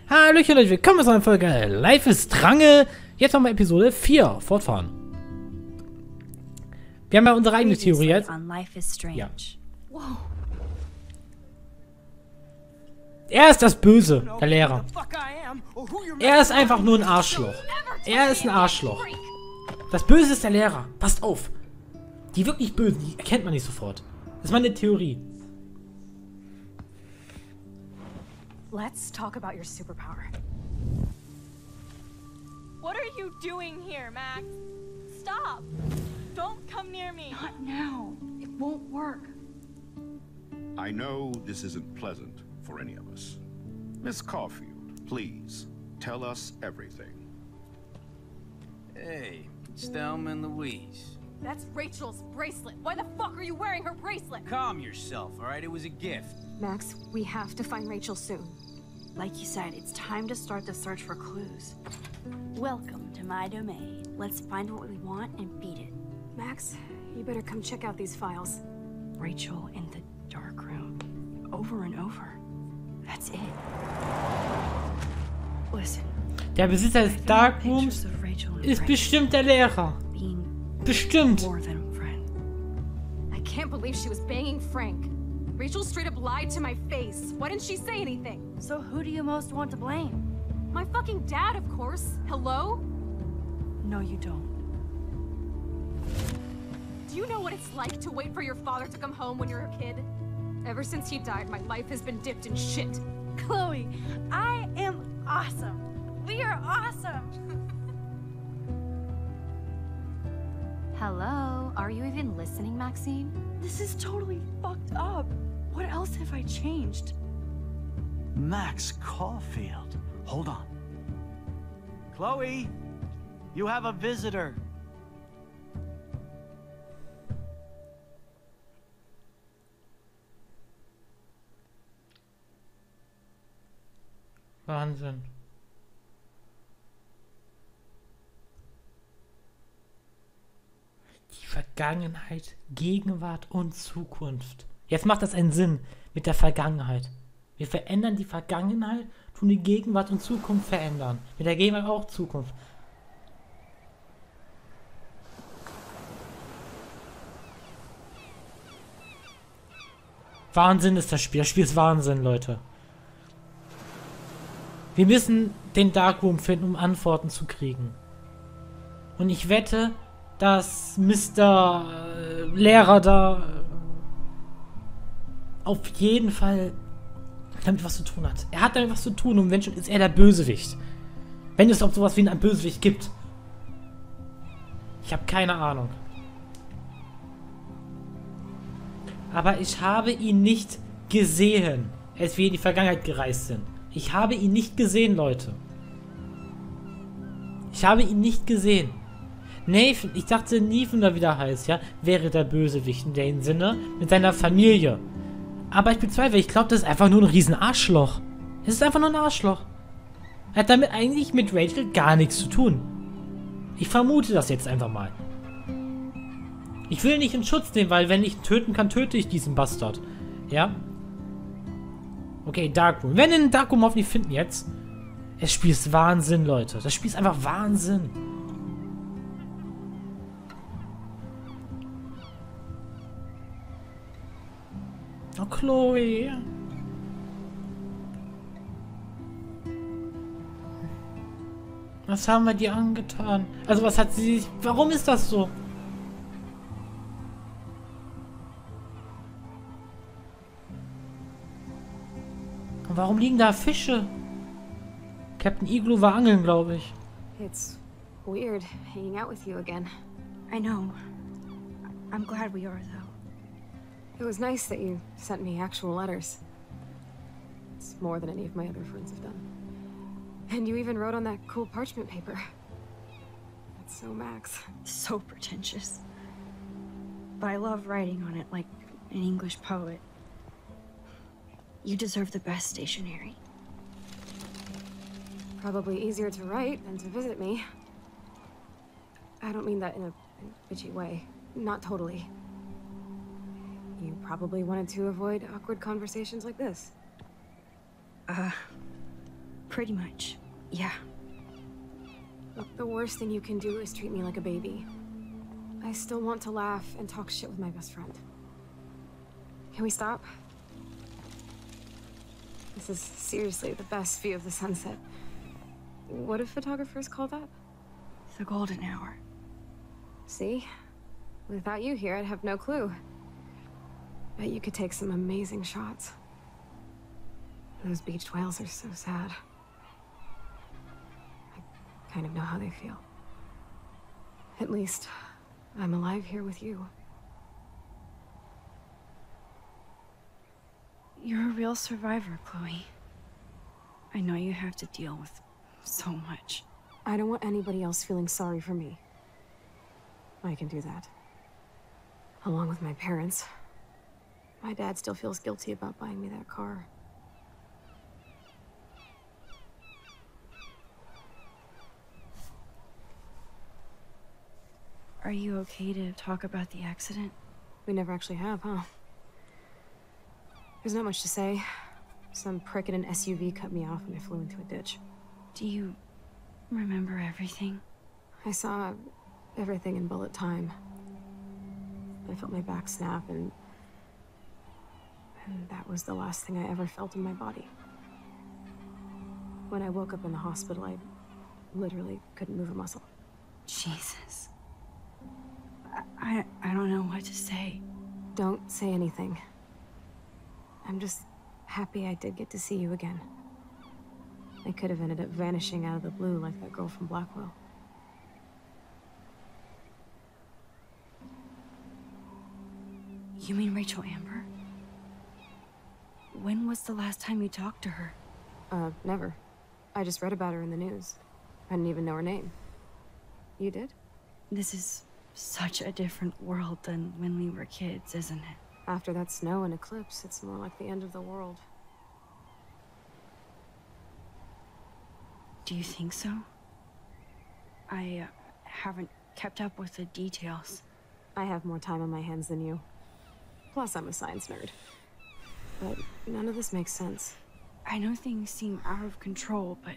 Hallöchen Leute, willkommen zu einer Folge Life is Strange. Jetzt haben wir Episode 4, fortfahren. Wir haben ja unsere eigene Theorie jetzt. Ja. Er ist das Böse, der Lehrer. Er ist einfach nur ein Arschloch. Er ist ein Arschloch. Das Böse ist der Lehrer. Passt auf. Die wirklich Bösen, die erkennt man nicht sofort. Das ist meine Theorie. Let's talk about your superpower. What are you doing here, Max? Stop! Don't come near me! Not now. It won't work. I know this isn't pleasant for any of us. Miss Caulfield, please, tell us everything. Hey, it's Thelma and Louise. That's Rachel's bracelet. Why the fuck are you wearing her bracelet? Calm yourself, alright? It was a gift. Max, we have to find Rachel soon. Like you said, it's time to start the search for clues. Welcome to my domain. Let's find what we want and beat it. Max, you better come check out these files. Rachel in the dark room. Over and over. That's it. Listen. Der Besitzer des Darkrooms ist bestimmt der Lehrer. Bestimmt. I can't believe she was banging Frank. Rachel straight up lied to my face. Why didn't she say anything? So who do you most want to blame? My fucking dad, of course. Hello? No, you don't. Do you know what it's like to wait for your father to come home when you're a kid? Ever since he died, my life has been dipped in shit. Chloe, I am awesome. We are awesome. Hello? Are you even listening, Maxine? This is totally fucked up. What else have I changed? Max Caulfield. Hold on. Chloe, you have a visitor. Wahnsinn. Die Vergangenheit, Gegenwart und Zukunft. Jetzt macht das einen Sinn mit der Vergangenheit. Wir verändern die Vergangenheit, tun die Gegenwart und Zukunft verändern. Mit der Gegenwart auch Zukunft. Wahnsinn ist das Spiel. Das Spiel ist Wahnsinn, Leute. Wir müssen den Darkroom finden, um Antworten zu kriegen. Und ich wette, dass Mr. Lehrer da auf jeden Fall damit was zu tun hat. Er hat damit was zu tun und wenn schon, ist er der Bösewicht. Wenn es auch sowas wie einen Bösewicht gibt. Ich habe keine Ahnung. Aber ich habe ihn nicht gesehen, als wir in die Vergangenheit gereist sind. Ich habe ihn nicht gesehen, Leute. Ich habe ihn nicht gesehen. Nathan, ich dachte, Nathan, oder wie der heißt, ja, wäre der Bösewicht in dem Sinne mit seiner Familie. Aber ich bezweifle, ich glaube, das ist einfach nur ein riesen Arschloch. Es ist einfach nur ein Arschloch. Er hat damit eigentlich mit Rachel gar nichts zu tun. Ich vermute das jetzt einfach mal. Ich will nicht in Schutz nehmen, weil wenn ich ihn töten kann, töte ich diesen Bastard. Ja? Okay, Darkroom. Wir werden den Darkroom hoffentlich finden jetzt. Das Spiel ist Wahnsinn, Leute. Das Spiel ist einfach Wahnsinn. Oh, Chloe. Was haben wir dir angetan? Also, was hat sie... Warum ist das so? Und warum liegen da Fische? Captain Igloo war angeln, glaube ich. It's weird hanging out with you again. I know. I'm glad we are, though. It was nice that you sent me actual letters. It's more than any of my other friends have done. And you even wrote on that cool parchment paper. That's so Max. So pretentious. But I love writing on it like an English poet. You deserve the best stationery. Probably easier to write than to visit me. I don't mean that in a bitchy way. Not totally. You probably wanted to avoid awkward conversations like this. Pretty much, yeah. Look, the worst thing you can do is treat me like a baby. I still want to laugh and talk shit with my best friend. Can we stop? This is seriously the best view of the sunset. What do photographers call that? The golden hour. See? Without you here, I'd have no clue. Bet you could take some amazing shots. Those beached whales are so sad. I kind of know how they feel. At least, I'm alive here with you. You're a real survivor, Chloe. I know you have to deal with so much. I don't want anybody else feeling sorry for me. I can do that. Along with my parents. My dad still feels guilty about buying me that car. Are you okay to talk about the accident? We never actually have, huh? There's not much to say. Some prick in an SUV cut me off and I flew into a ditch. Do you remember everything? I saw everything in bullet time. I felt my back snap and that was the last thing I ever felt in my body. When I woke up in the hospital, I literally couldn't move a muscle. Jesus. I don't know what to say. Don't say anything. I'm just happy I did get to see you again. I could have ended up vanishing out of the blue like that girl from Blackwell. You mean Rachel Amber? When was the last time you talked to her? Never. I just read about her in the news. I didn't even know her name. You did? This is such a different world than when we were kids, isn't it? After that snow and eclipse, it's more like the end of the world. Do you think so? I haven't kept up with the details. I have more time on my hands than you. Plus, I'm a science nerd. But none of this makes sense. I know things seem out of control, but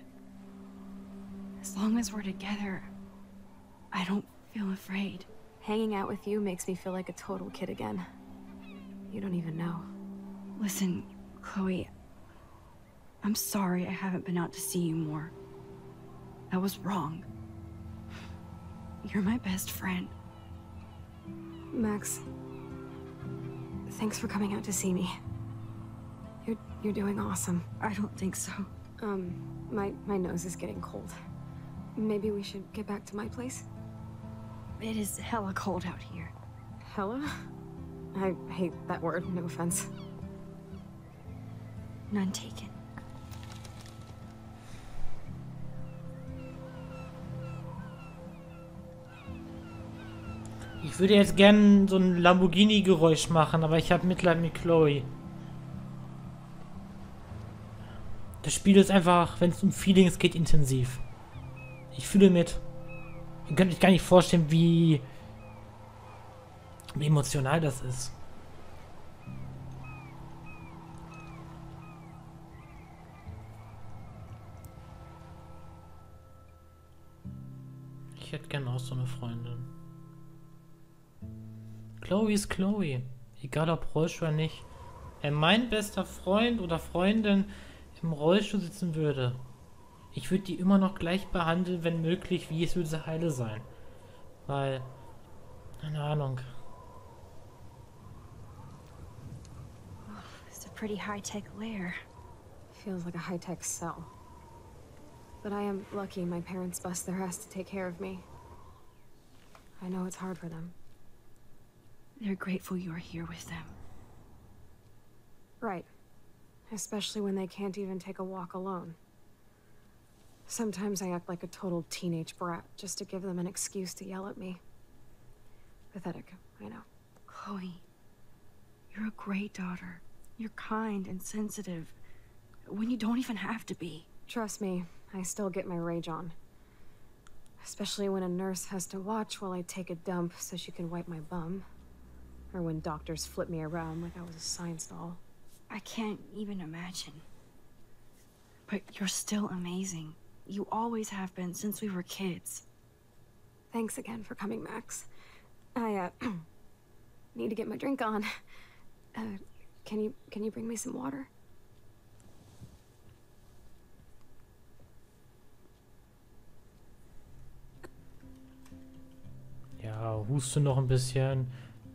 as long as we're together, I don't feel afraid. Hanging out with you makes me feel like a total kid again. You don't even know. Listen, Chloe, I'm sorry I haven't been out to see you more. That was wrong. You're my best friend. Max, thanks for coming out to see me. You're doing awesome. I don't think so. My nose is getting cold. Maybe we should get back to my place? It is hella cold out here. Hella? I hate that word, no offense. None taken. Ich würde jetzt gerne so ein Lamborghini-Geräusch machen, aber ich habe Mitleid mit Chloe. Das Spiel ist einfach, wenn es um Feelings geht, intensiv. Ich fühle mit. Ihr könnt euch gar nicht vorstellen, wie emotional das ist. Ich hätte gerne auch so eine Freundin. Chloe ist Chloe. Egal ob Rollstuhl oder nicht. Wenn mein bester Freund oder Freundin im Rollstuhl sitzen würde, ich würde die immer noch gleich behandeln, wenn möglich, wie es würde heile sein. Weil, keine Ahnung. It's a pretty high-tech lair. Feels like a high-tech cell. But I am lucky my parents bust their ass to take care of me. I know it's hard for them. They're grateful you're here with them. Right. Especially when they can't even take a walk alone. Sometimes I act like a total teenage brat just to give them an excuse to yell at me. Pathetic, I know. Chloe, you're a great daughter. You're kind and sensitive when you don't even have to be. Trust me, I still get my rage on. Especially when a nurse has to watch while I take a dump so she can wipe my bum. Or when doctors flip me around like I was a science doll. I can't even imagine. But you're still amazing. You always have been since we were kids. Thanks again for coming, Max. I, need to get my drink on. Can you bring me some water? Ja, huste noch ein bisschen.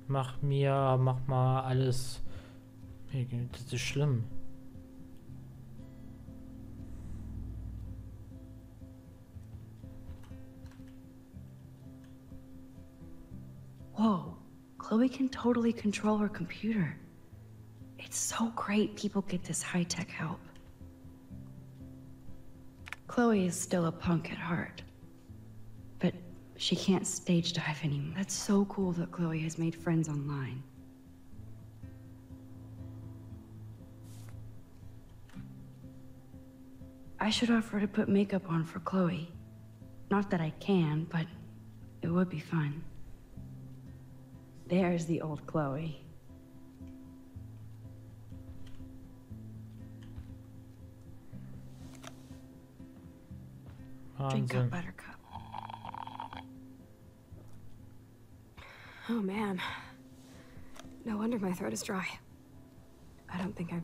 Mach mal alles. Das ist schlimm. Whoa, Chloe can totally control her computer. It's so great people get this high-tech help. Chloe is still a punk at heart, but she can't stage dive anymore. That's so cool that Chloe has made friends online. I should offer to put makeup on for Chloe. Not that I can, but it would be fun. There's the old Chloe. Drink up, Buttercup. Oh man. No wonder my throat is dry. I don't think I've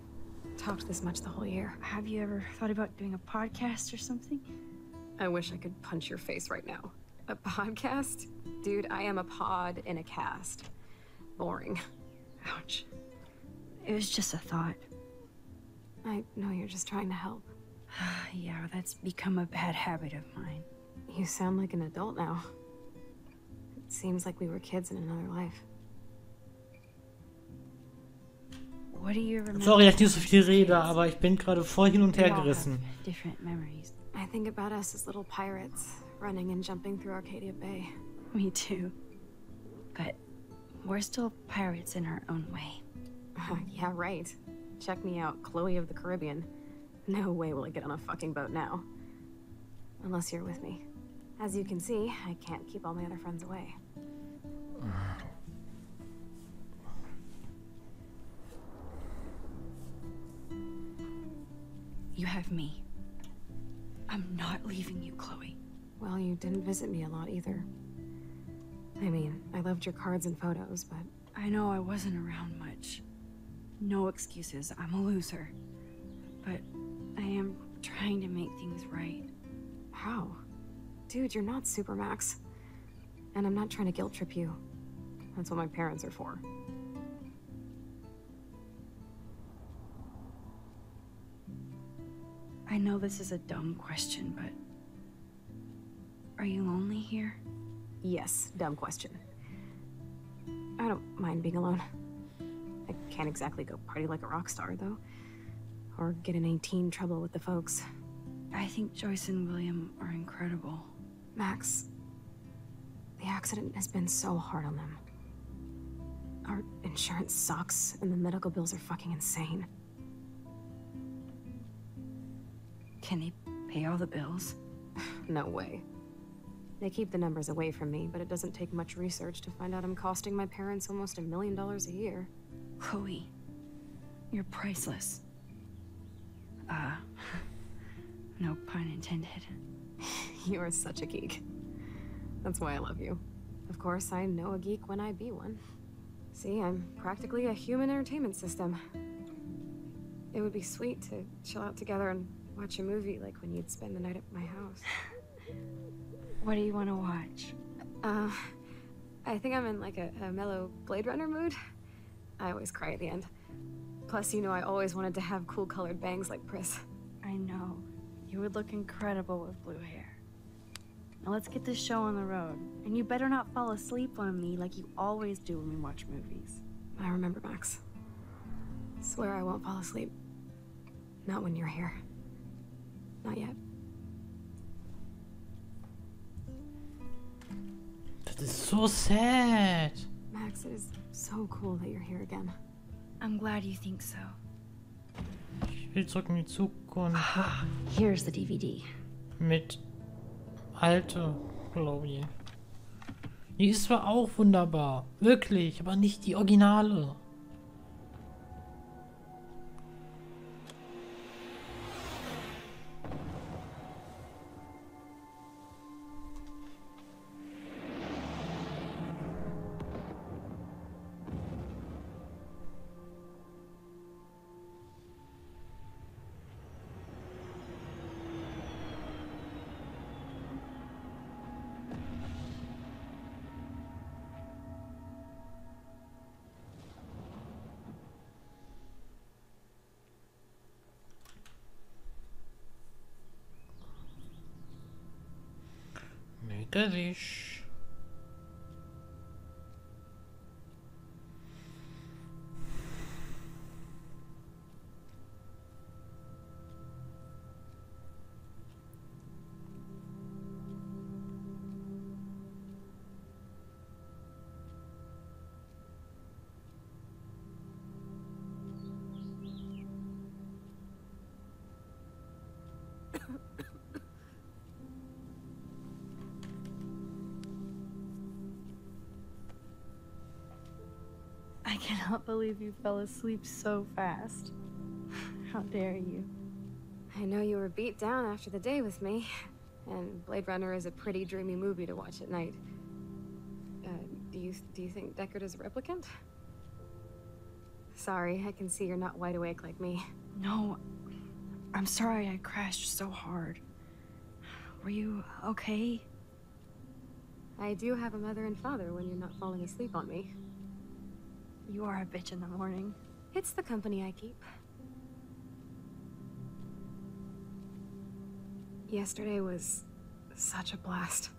talked this much the whole year. Have you ever thought about doing a podcast or something? I wish I could punch your face right now. A podcast? Dude, I am a pod in a cast. Boring. Ouch. It was just a thought. I know you're just trying to help. Yeah, that's become a bad habit of mine. You sound like an adult now. It seems like we were kids in another life. What do you remember? Sorry, dass ich nicht so viel rede, aber ich bin gerade voll hin und her gerissen. Different memories. I think about us as little pirates, running and jumping through Arcadia Bay. Me too. But we're still pirates in our own way. Yeah, right. Check me out, Chloe of the Caribbean. No way will I get on a fucking boat now. Unless you're with me. As you can see, I can't keep all my other friends away. You have me. I'm not leaving you, Chloe. Well, you didn't visit me a lot either. I mean, I loved your cards and photos, but... I know I wasn't around much. No excuses, I'm a loser. But I am trying to make things right. How? Dude, you're not Super Max. And I'm not trying to guilt trip you. That's what my parents are for. I know this is a dumb question, but... Are you lonely here? Yes, dumb question. I don't mind being alone. I can't exactly go party like a rock star, though. Or get in any teen trouble with the folks. I think Joyce and William are incredible. Max, the accident has been so hard on them. Our insurance sucks, and the medical bills are fucking insane. Can they pay all the bills? No way. They keep the numbers away from me, but it doesn't take much research to find out I'm costing my parents almost $1 million a year. Chloe, you're priceless. No pun intended. You are such a geek. That's why I love you. Of course, I know a geek when I be one. See, I'm practically a human entertainment system. It would be sweet to chill out together and watch a movie like when you'd spend the night at my house. What do you want to watch? I think I'm in like a mellow Blade Runner mood. I always cry at the end. Plus, you know I always wanted to have cool colored bangs like Pris. I know. You would look incredible with blue hair. Now let's get this show on the road. And you better not fall asleep on me like you always do when we watch movies. I remember, Max. Swear I won't fall asleep. Not when you're here. Not yet. Das ist so sad. Max, it is so cool that you're here again. I'm glad you think so. Ich will zurück in die Zukunft. Here's the DVD. Mit alte Chloe. Die ist zwar auch wunderbar. Wirklich, aber nicht die Originale. Ficke dich. I cannot believe you fell asleep so fast. How dare you? I know you were beat down after the day with me, and Blade Runner is a pretty dreamy movie to watch at night. Do you think Deckard is a replicant? Sorry, I can see you're not wide awake like me. No, I'm sorry I crashed so hard. Were you okay? I do have a mother and father when you're not falling asleep on me. You are a bitch in the morning. It's the company I keep. Yesterday was such a blast.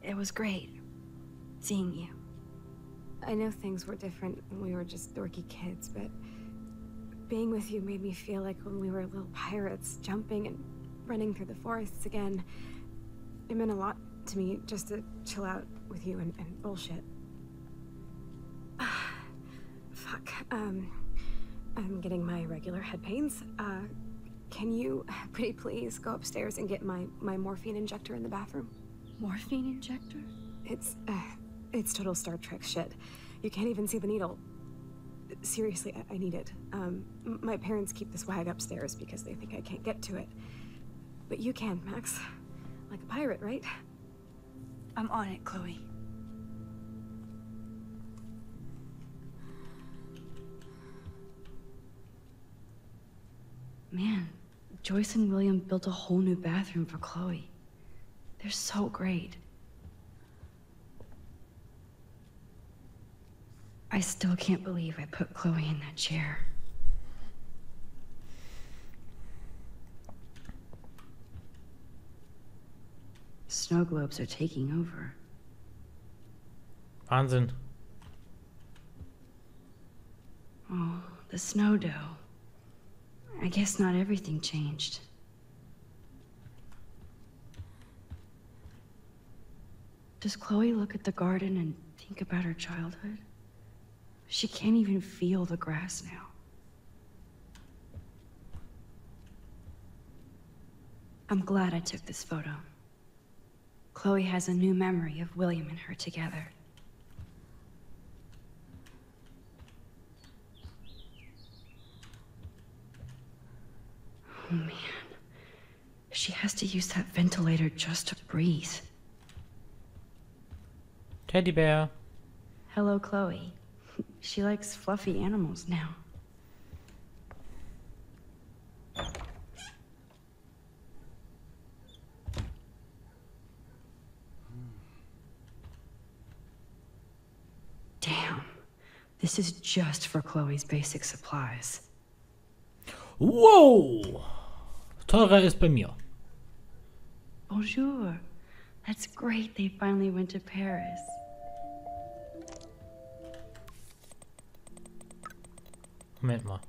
It was great seeing you. I know things were different when we were just dorky kids, but being with you made me feel like when we were little pirates, jumping and running through the forests again. It meant a lot to me just to chill out with you and bullshit. Fuck. I'm getting my regular head pains. Can you, pretty please, go upstairs and get my morphine injector in the bathroom? Morphine injector? It's total Star Trek shit. You can't even see the needle. Seriously, I need it. My parents keep this wag upstairs because they think I can't get to it. But you can, Max. Like a pirate, right? I'm on it, Chloe. Man, Joyce and William built a whole new bathroom for Chloe. They're so great. I still can't believe I put Chloe in that chair. Snow globes are taking over. Wahnsinn. Oh, the snow dough. I guess not everything changed. Does Chloe look at the garden and think about her childhood? She can't even feel the grass now. I'm glad I took this photo. Chloe has a new memory of William and her together. Oh man, she has to use that ventilator just to breathe. Teddy bear. Hello, Chloe. She likes fluffy animals now. Damn. This is just for Chloe's basic supplies. Wow! Teurer ist bei mir. Bonjour. That's great they finally went to Paris. Moment mal.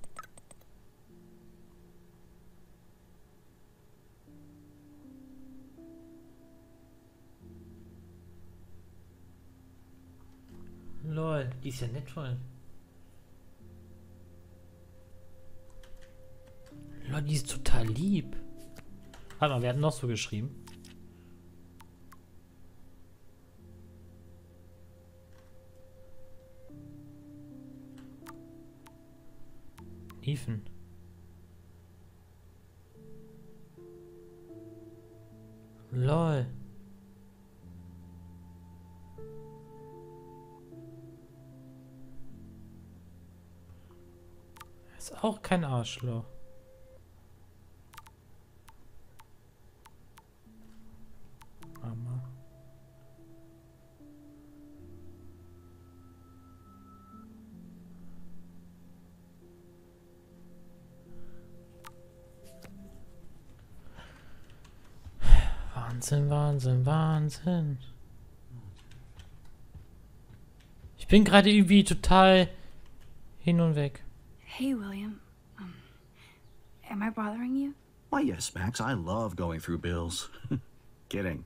Lol, die ist ja nett voll. Lol, die ist total lieb. Warte mal, wer hat noch so geschrieben? Ethan. Lol. Ist auch kein Arschloch. Mama. Wahnsinn, Wahnsinn, Wahnsinn. Ich bin gerade irgendwie total hin und weg. Hey, William. Am I bothering you? Why, yes, Max. I love going through bills. Kidding.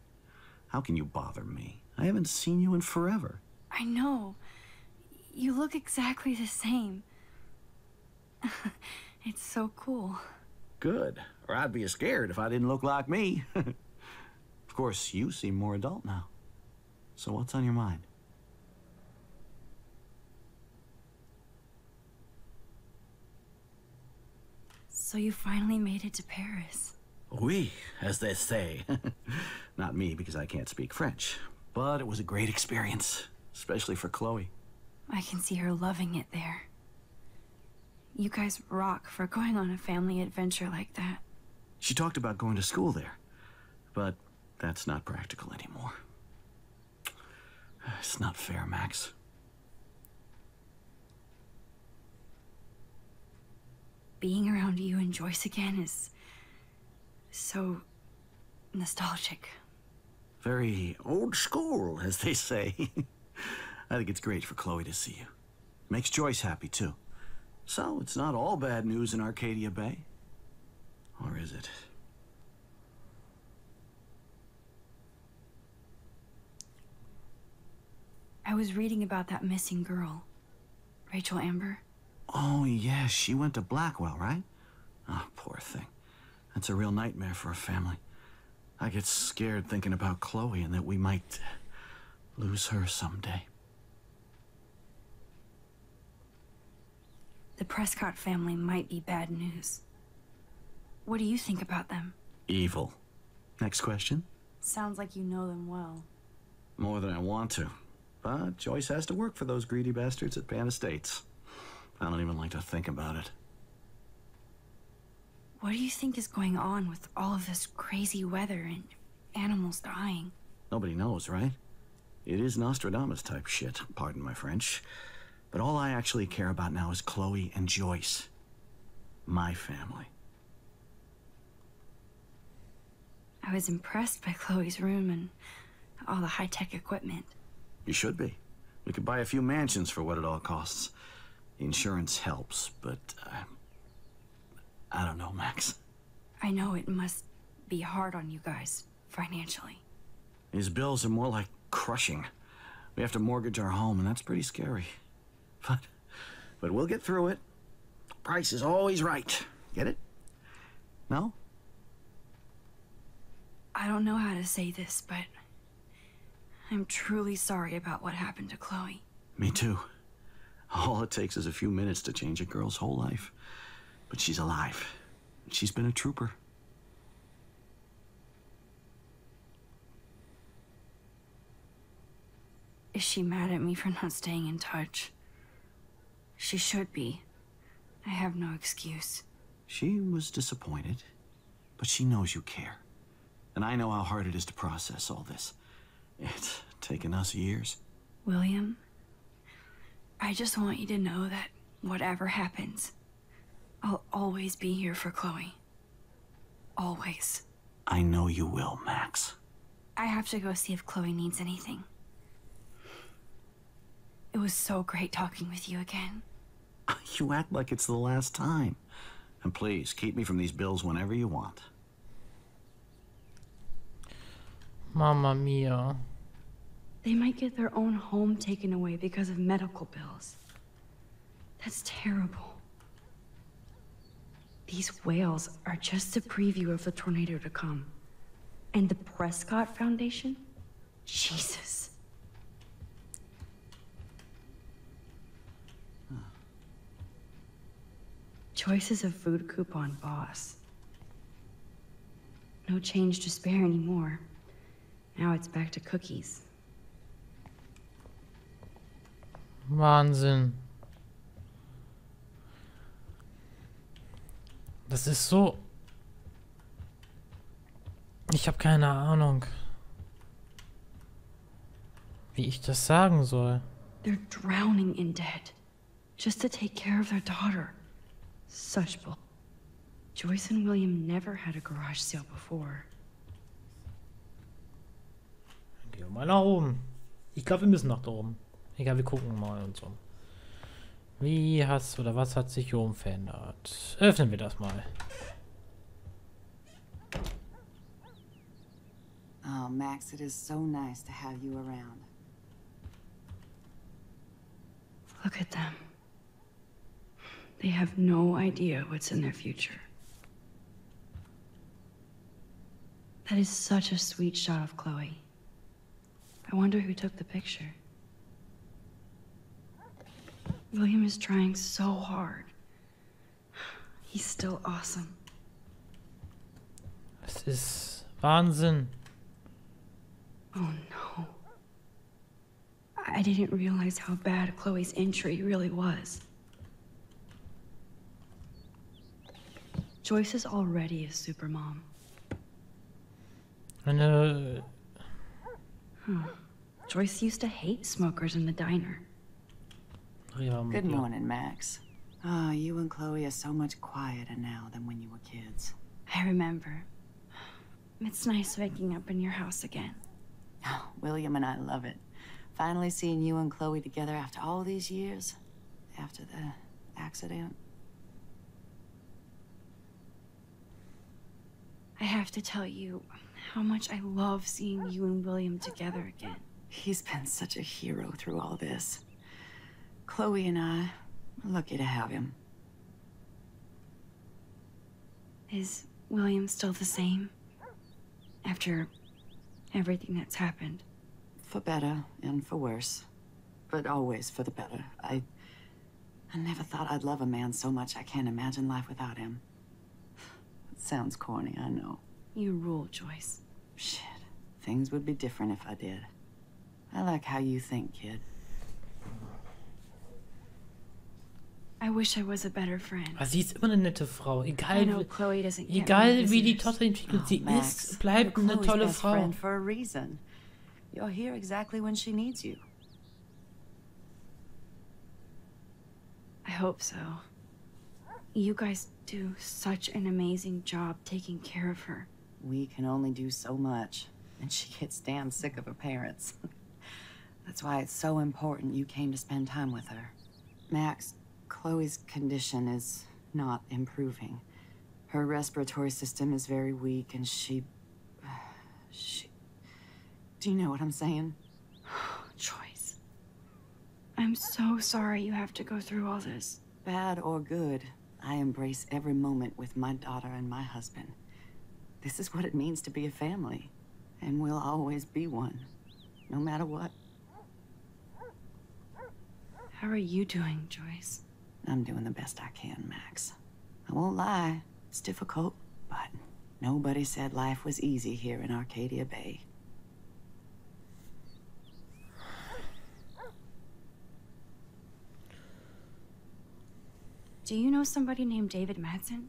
How can you bother me? I haven't seen you in forever. I know. You look exactly the same. It's so cool. Good. Or I'd be scared if I didn't look like me. Of course, you seem more adult now. So what's on your mind? So you finally made it to Paris. Oui, as they say. Not me, because I can't speak French. But it was a great experience, especially for Chloe. I can see her loving it there. You guys rock for going on a family adventure like that. She talked about going to school there, but that's not practical anymore. It's not fair, Max. Being around you and Joyce again is so nostalgic. Very old school, as they say. I think it's great for Chloe to see you. Makes Joyce happy, too. So, it's not all bad news in Arcadia Bay. Or is it? I was reading about that missing girl, Rachel Amber. Oh, yeah, she went to Blackwell, right? Oh, poor thing. That's a real nightmare for a family. I get scared thinking about Chloe and that we might lose her someday. The Prescott family might be bad news. What do you think about them? Evil. Next question? Sounds like you know them well. More than I want to. But Joyce has to work for those greedy bastards at Pan Estates. I don't even like to think about it. What do you think is going on with all of this crazy weather and animals dying? Nobody knows, right? It is Nostradamus type shit, pardon my French. But all I actually care about now is Chloe and Joyce. My family. I was impressed by Chloe's room and all the high-tech equipment. You should be. We could buy a few mansions for what it all costs. The insurance helps, but I don't know, Max. I know it must be hard on you guys, financially. These bills are more like crushing. We have to mortgage our home, and that's pretty scary. But we'll get through it. Price is always right. Get it? No? I don't know how to say this, but I'm truly sorry about what happened to Chloe. Me too. All it takes is a few minutes to change a girl's whole life. But she's alive. She's been a trooper. Is she mad at me for not staying in touch? She should be. I have no excuse. She was disappointed, but she knows you care. And I know how hard it is to process all this. It's taken us years. William, I just want you to know that whatever happens, I'll always be here for Chloe. Always. I know you will, Max. I have to go see if Chloe needs anything. It was so great talking with you again. You act like it's the last time. And please, keep me from these bills whenever you want. Mamma mia. They might get their own home taken away because of medical bills. That's terrible. These whales are just a preview of the tornado to come. And the Prescott Foundation? Jesus. Choice is a food coupon boss. No change to spare anymore. Now it's back to cookies. Wahnsinn. Das ist so... Ich habe keine Ahnung, wie ich das sagen soll. They're drowning in debt just to take care of their daughter. Such bull. Joyce and William never had a garage sale before. Gehen wir mal nach oben. Ich glaube, wir müssen nach da oben. Egal, wir gucken mal und so. Wie hast oder was hat sich hier oben verändert? Öffnen wir das mal. Oh, Max, it is so nice to have you around. Look at them. They have no idea what's in their future. That is such a sweet shot of Chloe. I wonder who took the picture. William is trying so hard. He's still awesome. Das ist Wahnsinn. Oh no. I didn't realize how bad Chloe's injury really was. Joyce is already a supermom. Eine... Joyce used to hate smokers in the diner. Good morning, Max. Oh, you and Chloe are so much quieter now than when you were kids. I remember. It's nice waking up in your house again. Oh, William and I love it. Finally seeing you and Chloe together after all these years. After the accident. I have to tell you how much I love seeing you and William together again. He's been such a hero through all this. Chloe and I are lucky to have him. Is William still the same? After everything that's happened? For better and for worse. But always for the better. I never thought I'd love a man so much I can't imagine life without him. It sounds corny, I know. You rule, Joyce. Shit. Things would be different if I did. I like how you think, kid. I wish I was a better friend. Aber sie ist immer eine nette Frau. I know Chloe doesn't get Egal many wie die visitors. Tochter entwickelt sie Max, ist, bleibt you're eine Chloe's tolle best Frau. friend for a reason. You're here exactly when she needs you. I hope so. You guys do such an amazing job taking care of her. We can only do so much, and she gets damn sick of her parents. That's why it's so important you came to spend time with her. Max, Chloe's condition is not improving. Her respiratory system is very weak, and she... Do you know what I'm saying? Joyce. I'm so sorry you have to go through all this. Bad or good, I embrace every moment with my daughter and my husband. This is what it means to be a family, and we'll always be one, no matter what. How are you doing, Joyce? I'm doing the best I can, Max. I won't lie, it's difficult, but nobody said life was easy here in Arcadia Bay. Do you know somebody named David Madsen?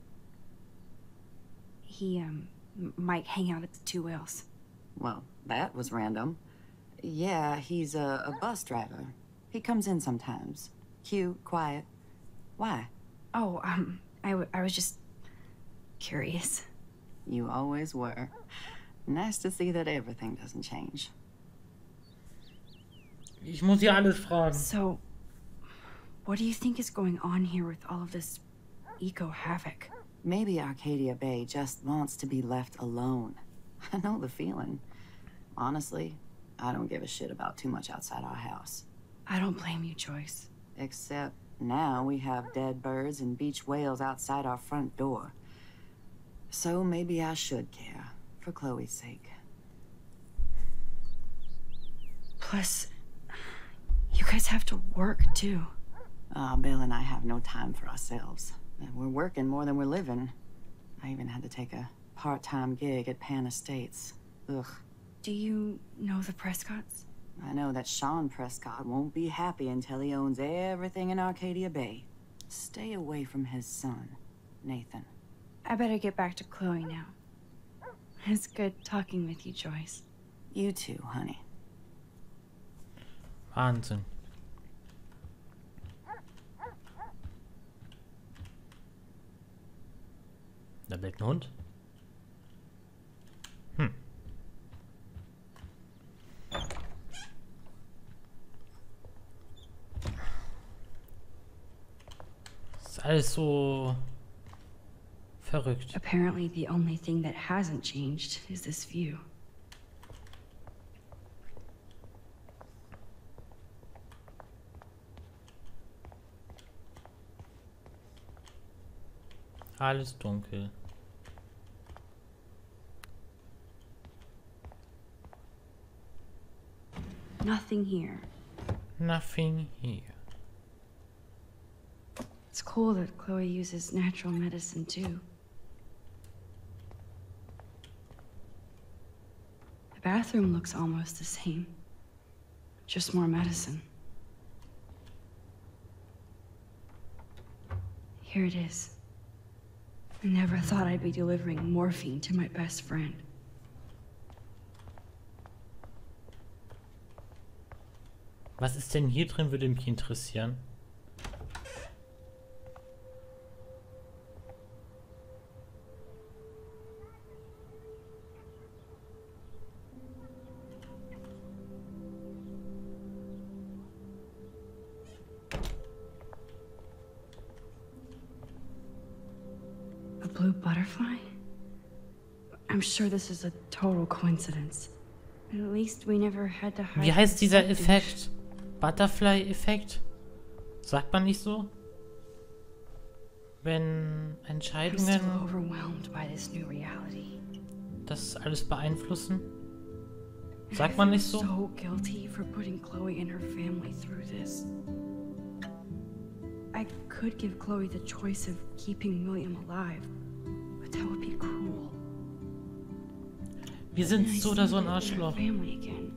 He, might hang out at the Two Whales. Well, that was random. Yeah, he's a bus driver. He comes in sometimes. Cute, quiet. Why? Oh, I was just curious. You always were. Nice to see that everything doesn't change. Ich muss hier alles fragen. So, what do you think is going on here with all of this eco-havoc? Maybe Arcadia Bay just wants to be left alone. I know the feeling. Honestly, I don't give a shit about too much outside our house. I don't blame you, Joyce. Except now we have dead birds and beach whales outside our front door. So maybe I should care, for Chloe's sake. Plus, you guys have to work, too. Bill and I have no time for ourselves. We're working more than we're living. I even had to take a part-time gig at Pan Estates. Ugh. Do you know the Prescotts? I know that Sean Prescott won't be happy until he owns everything in Arcadia Bay. Stay away from his son, Nathan. I better get back to Chloe now. It's good talking with you, Joyce. You too, honey. Wahnsinn. Da bellt ein Hund. alles so verrückt. Apparently the only thing that hasn't changed is this view. Alles dunkel. Nothing here. Nothing here. It's cool that Chloe uses natural medicine too. The bathroom looks almost the same. Just more medicine. Here it is. I never thought I'd be delivering morphine to my best friend. Was ist denn hier drin, würde mich interessieren. A blue butterfly? I'm sure this is a total coincidence. At least we never had to hide. Wie heißt dieser Effekt? Butterfly-Effekt? Sagt man nicht so? Wenn I'm Entscheidungen still overwhelmed by this new reality. das alles beeinflussen? Sagt man nicht so? So guilty for putting Chloe and her family through this. I could give Chloe the choice of keeping William alive, but that would be cruel. Wir sind And I so oder so ein see that they're Arschloch. family again.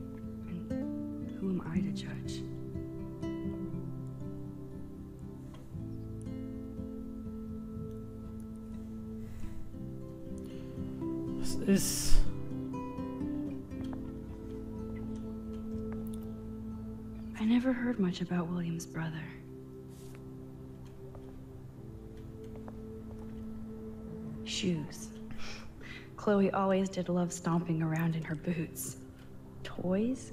And who am I to judge? Das ist... I never heard much about William's brother. Shoes. Chloe always did love stomping around in her boots. Toys?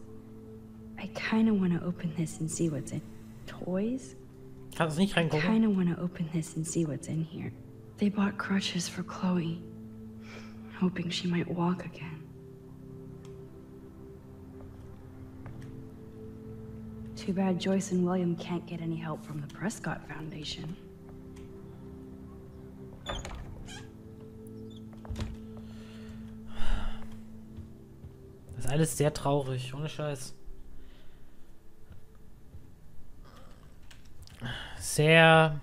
I kinda wanna open this and see what's in. Toys? Kannst du nicht reingucken? Kinda wanna open this and see what's in here. They bought crutches for Chloe, hoping she might walk again. Too bad Joyce and William can't get any help from the Prescott Foundation. Das ist alles sehr traurig, ohne Scheiß. Sehr...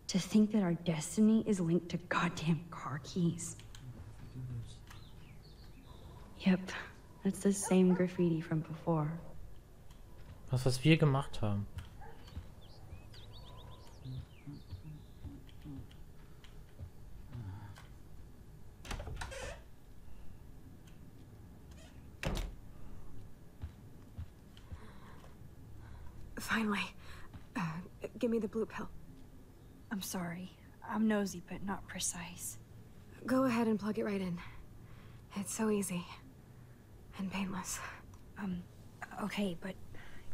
To think that our destiny is linked to goddamn car keys. Yep, that's the same graffiti from before. Was wir gemacht haben. Finally. Give me the blue pill. I'm sorry. I'm nosy, but not precise. Go ahead and plug it right in. It's so easy. And painless. Okay, but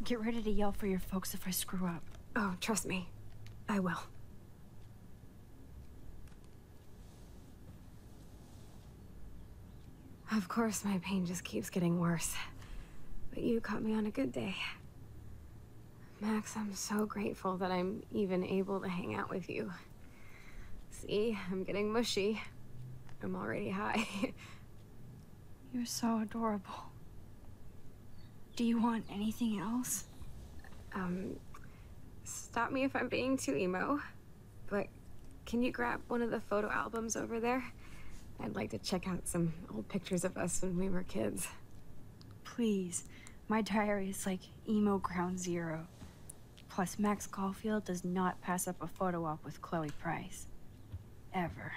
get ready to yell for your folks if I screw up. Oh, trust me. I will. Of course, my pain just keeps getting worse. But you caught me on a good day. Max, I'm so grateful that I'm even able to hang out with you. See, I'm getting mushy. I'm already high. You're so adorable. Do you want anything else? Stop me if I'm being too emo, but can you grab one of the photo albums over there? I'd like to check out some old pictures of us when we were kids. Please. My diary is like emo ground zero. Plus, Max Caulfield does not pass up a photo op with Chloe Price. Ever.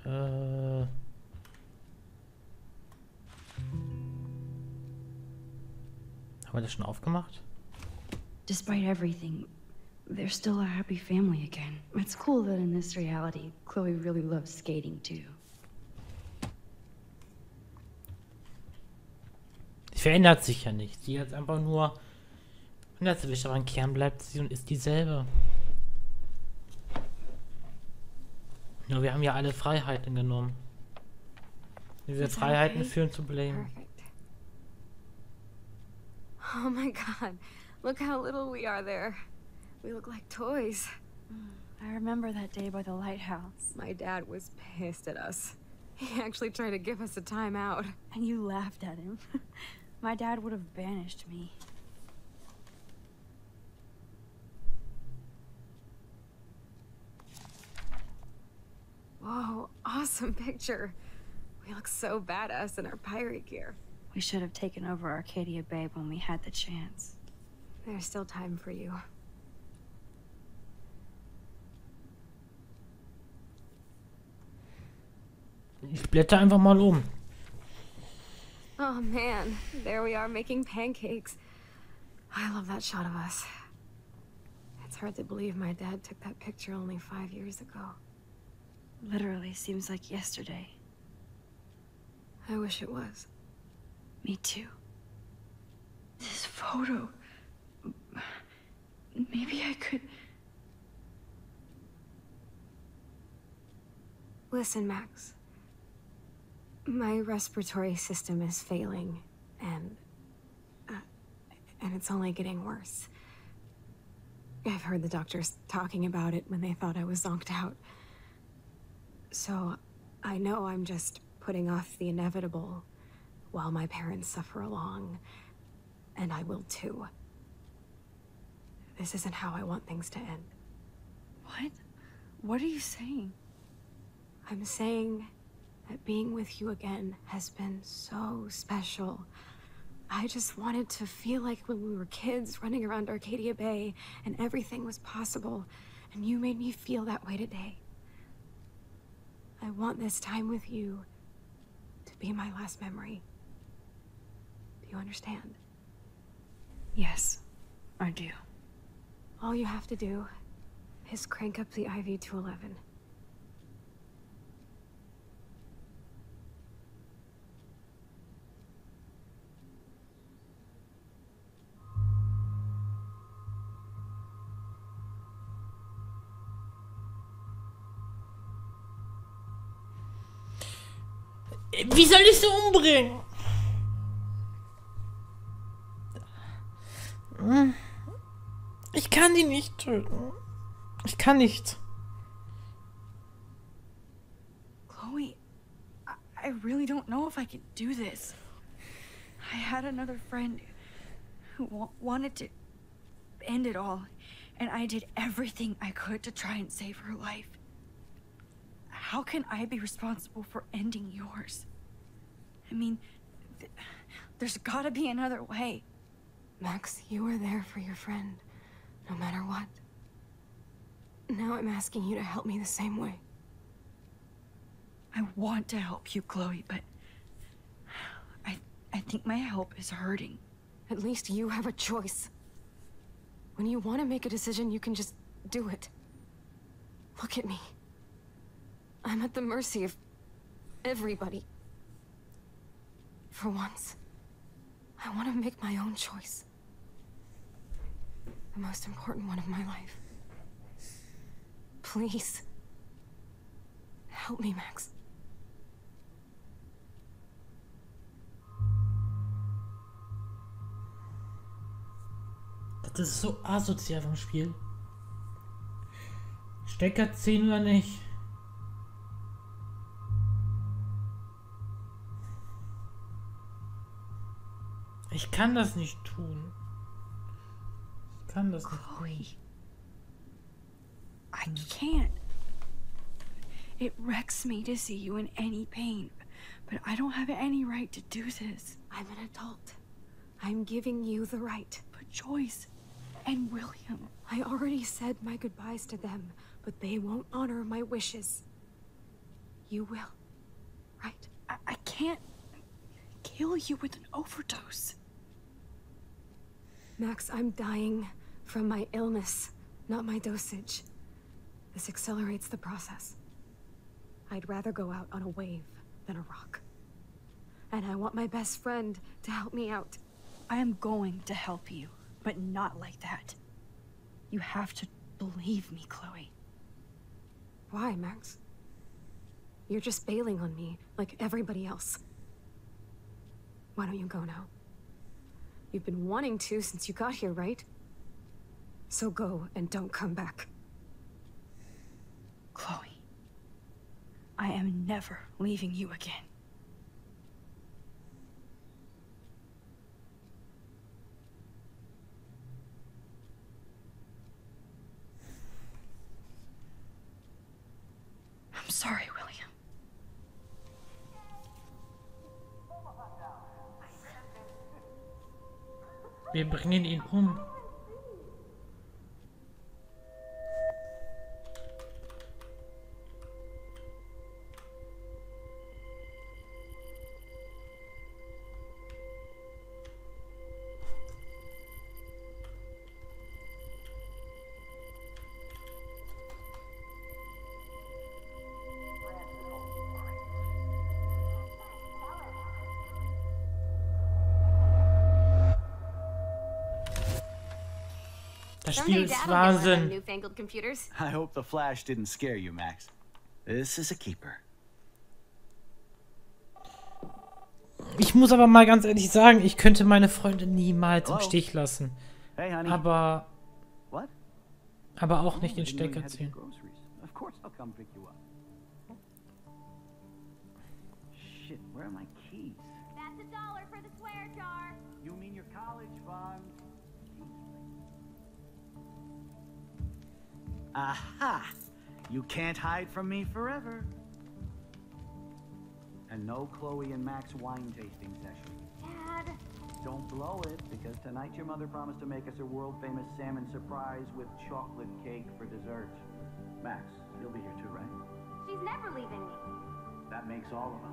Haben wir das schon aufgemacht? Despite everything, they're still a happy family again. It's cool that in this reality, Chloe really loves skating too. verändert sich ja nicht. Sie hat einfach nur anders erwischt, aber im Kern bleibt sie und ist dieselbe. Nur wir haben ja alle Freiheiten genommen. Diese Freiheiten führen zu Blame. Perfect. Oh my god. Look how little we are there. We look like toys. I remember that day by the lighthouse. My dad was pissed at us. He actually tried to give us a timeout. And you laughed at him. My dad would have banished me. Whoa, awesome picture. We look so badass in our pirate gear. We should have taken over Arcadia Bay when we had the chance. There's still time for you. Ich blätter einfach mal um. Oh man, there we are making pancakes. I love that shot of us. It's hard to believe my dad took that picture only 5 years ago. Literally seems like yesterday. I wish it was. Me too. This photo... Maybe I could... Listen, Max. My respiratory system is failing, and it's only getting worse. I've heard the doctors talking about it when they thought I was zonked out. So, I know I'm just putting off the inevitable while my parents suffer along, and I will too. This isn't how I want things to end. What? What are you saying? I'm saying that being with you again has been so special. I just wanted to feel like when we were kids running around Arcadia Bay and everything was possible, and you made me feel that way today. I want this time with you to be my last memory. Do you understand? Yes, I do. All you have to do is crank up the IV to 11. Wie soll ich sie umbringen? Ich kann die nicht töten. Ich kann nicht. Chloe, I really don't know if I can do this. I had another friend who wanted to end it all, and I did everything I could to try and save her life. How can I be responsible for ending yours? I mean, there's gotta be another way. Max, you were there for your friend, no matter what. Now I'm asking you to help me the same way. I want to help you, Chloe, but I think my help is hurting. At least you have a choice. When you want to make a decision, you can just do it. Look at me. I'm at the mercy of everybody. For once, I want to make my own choice. The most important one of my life. Please. Help me, Max. Das ist so asozial vom Spiel. Stecker 10 oder nicht? Ich kann das nicht tun. Ich kann das nicht Chloe. I can't. It wrecks me to see you in any pain, but I don't have any right to do this. I'm an adult. I'm giving you the right. But Joyce and William... I already said my goodbyes to them, but they won't honor my wishes. You will, right? I can't kill you with an overdose. Max, I'm dying from my illness, not my dosage. This accelerates the process. I'd rather go out on a wave than a rock. And I want my best friend to help me out. I am going to help you, but not like that. You have to believe me, Chloe. Why, Max? You're just bailing on me like everybody else. Why don't you go now? You've been wanting to since you got here, right? So go and don't come back. Chloe, I am never leaving you again. I'm sorry, William. Wir bringen ihn um. Das Spiel ist Wahnsinn. Newfangled computers. I hope the flash didn't scare you, Max. This is a keeper. Ich muss aber mal ganz ehrlich sagen, ich könnte meine Freunde niemals im Stich lassen. Hey, honey. Aber What? auch nicht den Stecker ziehen. Of course I'll come pick you up. Shit, where are my keys? That's $1 for the swear jar. You mean your college fund? Aha! You can't hide from me forever. And no Chloe and Max wine tasting session. Dad. Don't blow it, because tonight your mother promised to make us a world-famous salmon surprise with chocolate cake for dessert. Max, you'll be here too, right? She's never leaving me. That makes all of us.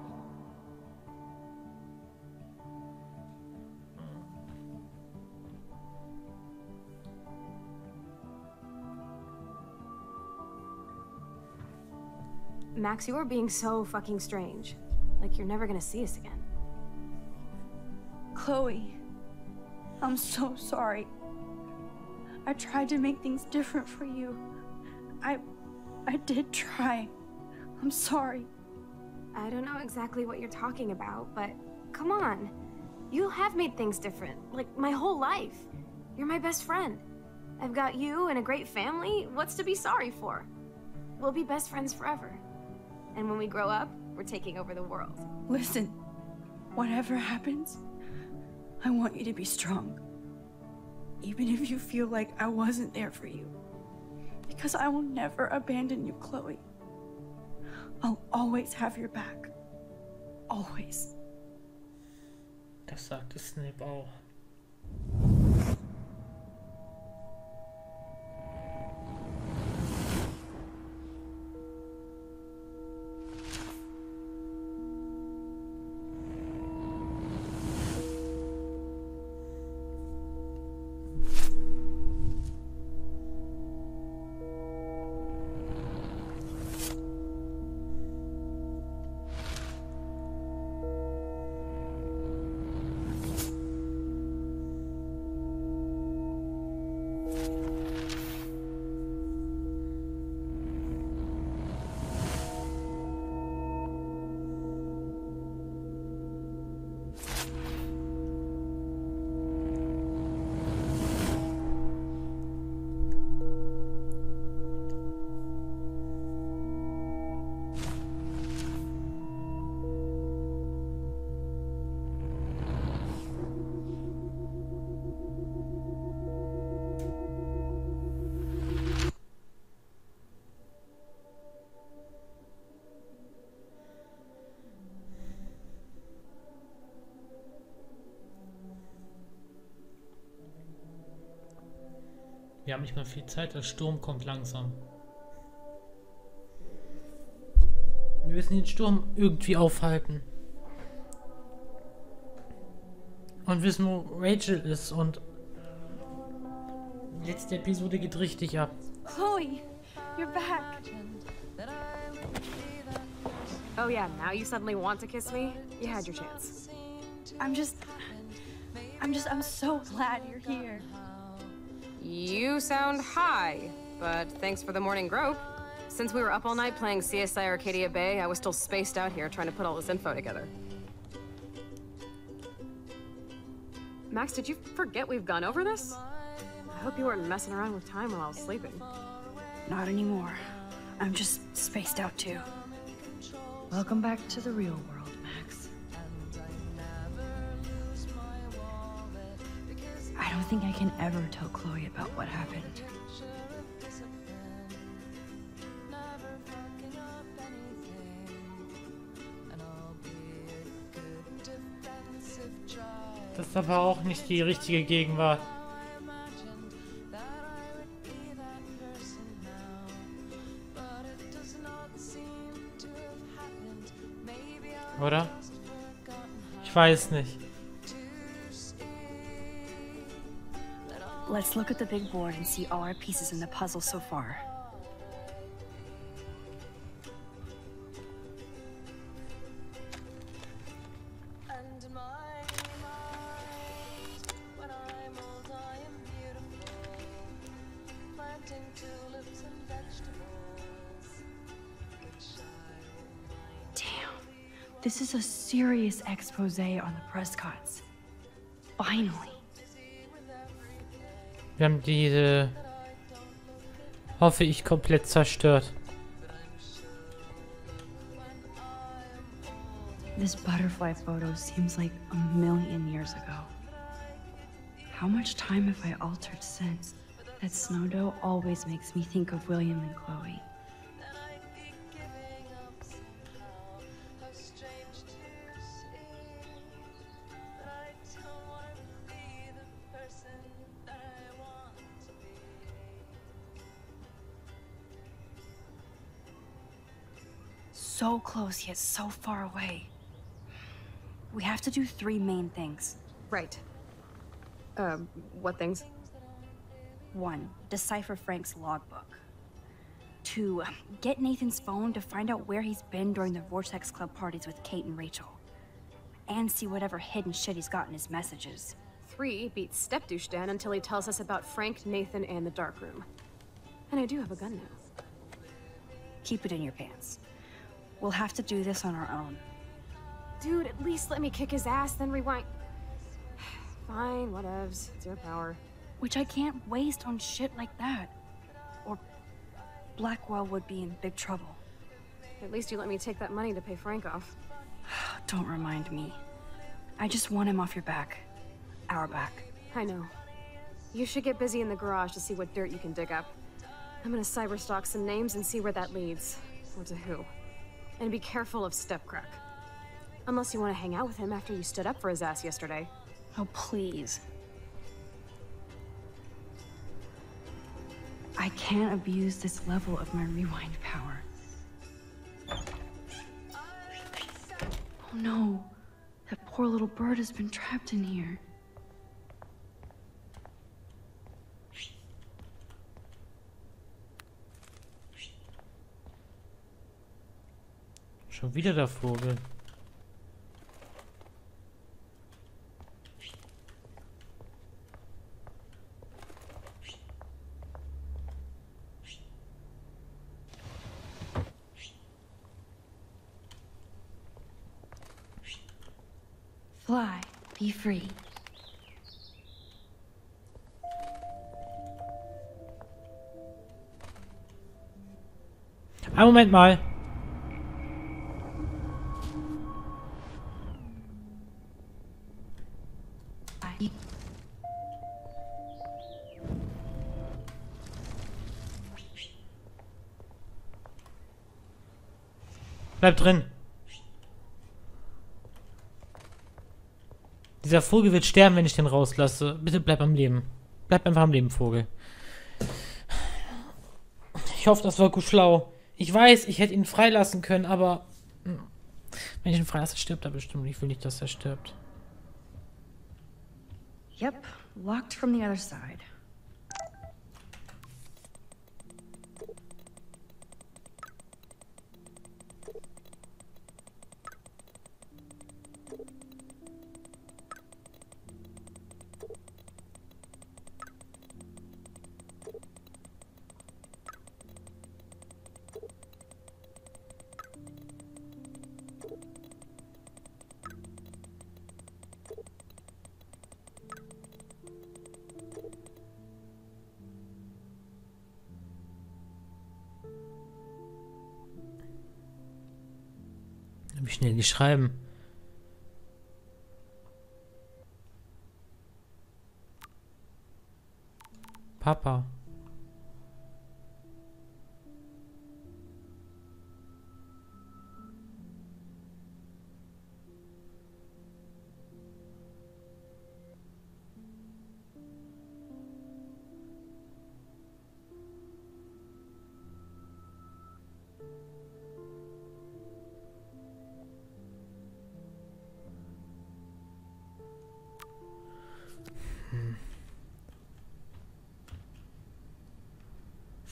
Max, you are being so fucking strange. Like you're never gonna see us again. Chloe, I'm so sorry. I tried to make things different for you. I did try. I'm sorry. I don't know exactly what you're talking about, but come on. You have made things different, like my whole life. You're my best friend. I've got you and a great family. What's to be sorry for? We'll be best friends forever. And when we grow up, we're taking over the world. Listen, whatever happens, I want you to be strong. Even if you feel like I wasn't there for you. Because I will never abandon you, Chloe. I'll always have your back. Always. Das sagte Snape auch. Wir haben nicht mehr viel Zeit, der Sturm kommt langsam. Wir müssen den Sturm irgendwie aufhalten. Und wissen, wo Rachel ist, und die letzte Episode geht richtig ab. Chloe, you're back. Oh yeah, now you suddenly want to kiss me? You had your chance. I'm so glad you're here. You sound high, but thanks for the morning grope. Since we were up all night playing CSI Arcadia Bay, I was still spaced out here trying to put all this info together. Max, did you forget we've gone over this? I hope you weren't messing around with time while I was sleeping. Not anymore. I'm just spaced out too. Welcome back to the real world, Max. I don't think I can ever tell Chloe about what happened. Das ist aber auch nicht die richtige Gegenwart. Oder? Ich weiß nicht. Let's look at the big board and see all our pieces in the puzzle so far. This is a serious expose on the Prescotts. Finally. Wir haben diese, hoffe ich, komplett zerstört. This butterfly photo seems like a million years ago. How much time have I altered since? That snow doe always makes me think of William and Chloe. So close yet so far away. We have to do 3 main things. Right. What things? 1, decipher Frank's logbook. 2, get Nathan's phone to find out where he's been during the Vortex Club parties with Kate and Rachel. And see whatever hidden shit he's got in his messages. 3, beat Stepdouche Dan until he tells us about Frank, Nathan, and the darkroom. And I do have a gun now. Keep it in your pants. We'll have to do this on our own. Dude, at least let me kick his ass, then rewind. Fine, whatevs. It's your power. Which I can't waste on shit like that. Or Blackwell would be in big trouble. At least you let me take that money to pay Frank off. Don't remind me. I just want him off your back. Our back. I know. You should get busy in the garage to see what dirt you can dig up. I'm gonna cyberstalk some names and see where that leads. Or to who. And be careful of Stepcrack. Unless you want to hang out with him after you stood up for his ass yesterday. Oh, please. I can't abuse this level of my rewind power. Oh no. That poor little bird has been trapped in here. Schon wieder der Vogel. Fly, be free. Einen Moment mal. Bleib drin. Dieser Vogel wird sterben, wenn ich den rauslasse. Bitte bleib am Leben. Bleib einfach am Leben, Vogel. Ich hoffe, das war gut schlau. Ich weiß, ich hätte ihn freilassen können, aber wenn ich ihn freilasse, stirbt er bestimmt. Ich will nicht, dass er stirbt. Yep, locked from the other side. Wie schnell die schreiben. Papa.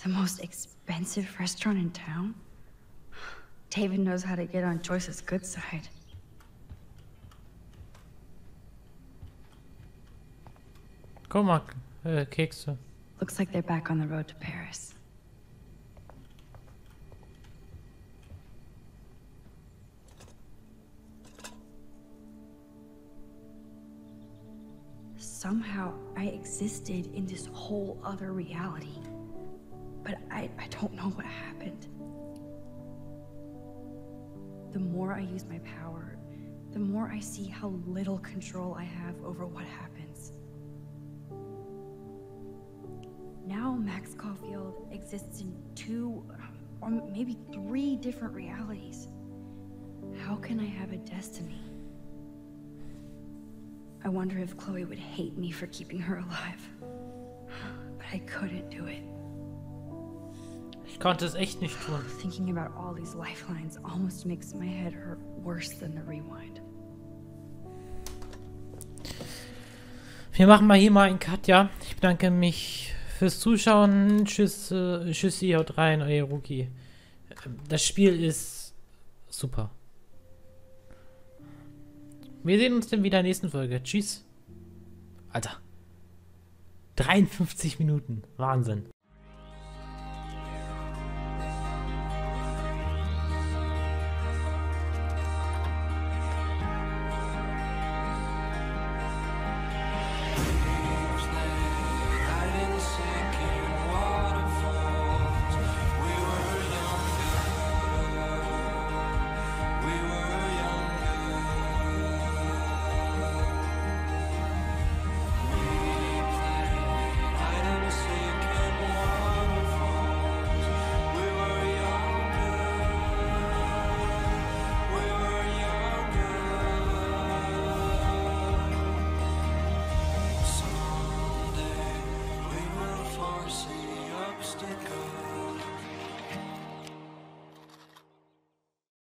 The most expensive restaurant in town? David knows how to get on Joyce's good side. Guck mal, Kekse. Looks like they're back on the road to Paris. Somehow I existed in this whole other reality. But I don't know what happened. The more I use my power, the more I see how little control I have over what happens. Now Max Caulfield exists in 2, or maybe 3 different realities. How can I have a destiny? I wonder if Chloe would hate me for keeping her alive. But I couldn't do it. Ich konnte es echt nicht tun. Thinking about all these lifelines almost makes my head hurt worse than the rewind. Wir machen mal hier mal einen Cut, ja. Ich bedanke mich fürs Zuschauen. Tschüss, tschüssi, haut rein, euer Rookie. Das Spiel ist super. Wir sehen uns dann wieder in der nächsten Folge. Tschüss. Alter. 53 Minuten. Wahnsinn. Stick